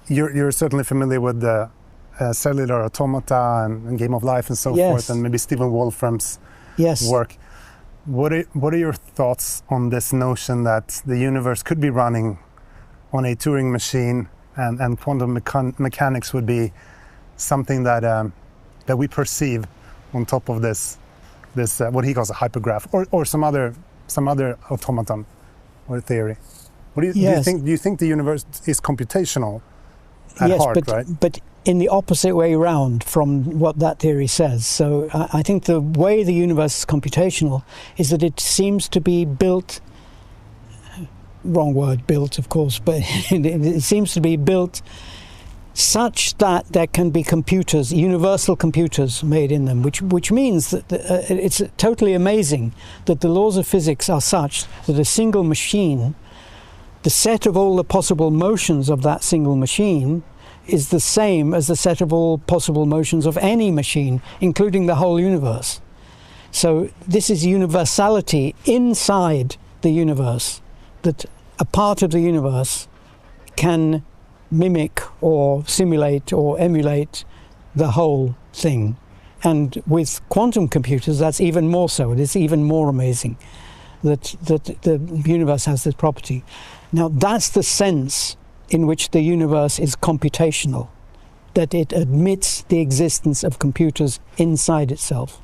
you're certainly familiar with the cellular automata and Game of Life and so forth, and maybe Stephen Wolfram's work. What are your thoughts on this notion that the universe could be running on a Turing machine, and quantum mechanics would be something that we perceive on top of this what he calls a hypergraph, or some other automaton or theory? What do you think? Do you think the universe is computational at heart, right? But in the opposite way around from what that theory says. So I think the way the universe is computational is that it seems to be built, wrong word, built of course, but it seems to be built such that there can be computers, universal computers made in them, which means that it's totally amazing that the laws of physics are such that a single machine, the set of all the possible motions of that single machine, is the same as the set of all possible motions of any machine, including the whole universe. So this is universality inside the universe, that a part of the universe can mimic or simulate or emulate the whole thing. And with quantum computers, that's even more so. It is even more amazing that the universe has this property. Now, that's the sense in which the universe is computational, that it admits the existence of computers inside itself.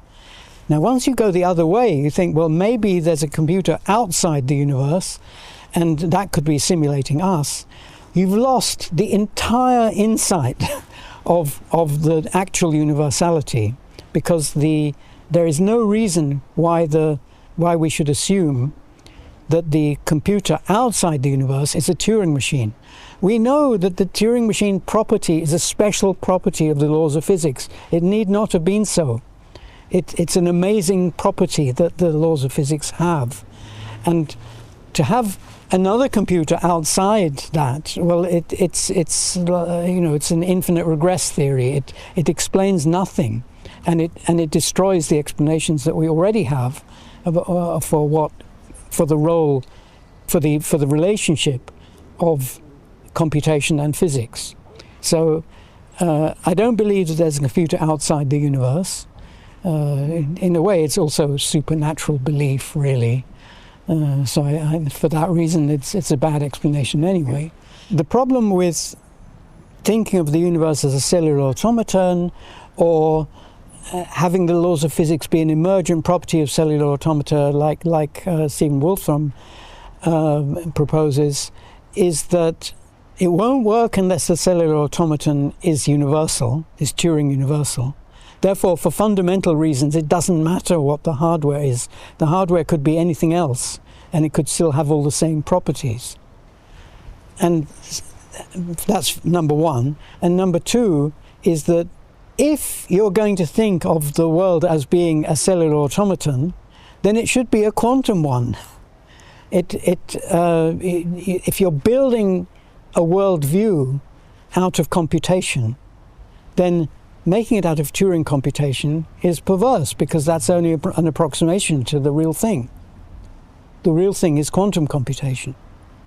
Now, once you go the other way, you think, well, maybe there's a computer outside the universe, and that could be simulating us. You've lost the entire insight of the actual universality, because there is no reason why we should assume that the computer outside the universe is a Turing machine. We know that the Turing machine property is a special property of the laws of physics. It need not have been so. It's an amazing property that the laws of physics have. And to have another computer outside that, well, it's an infinite regress theory. It explains nothing, and it destroys the explanations that we already have for the relationship of computation and physics. So I don't believe that there's a computer outside the universe. In a way, it's also a supernatural belief, really. So for that reason, it's a bad explanation anyway. The problem with thinking of the universe as a cellular automaton, or having the laws of physics be an emergent property of cellular automata, like Stephen Wolfram proposes, is that it won't work unless the cellular automaton is universal, is Turing universal. Therefore, for fundamental reasons, it doesn't matter what the hardware is. The hardware could be anything else, and it could still have all the same properties. And that's number one. And number two is that if you're going to think of the world as being a cellular automaton, then it should be a quantum one. If you're building a worldview out of computation, then making it out of Turing computation is perverse, because that's only an approximation to the real thing. The real thing is quantum computation.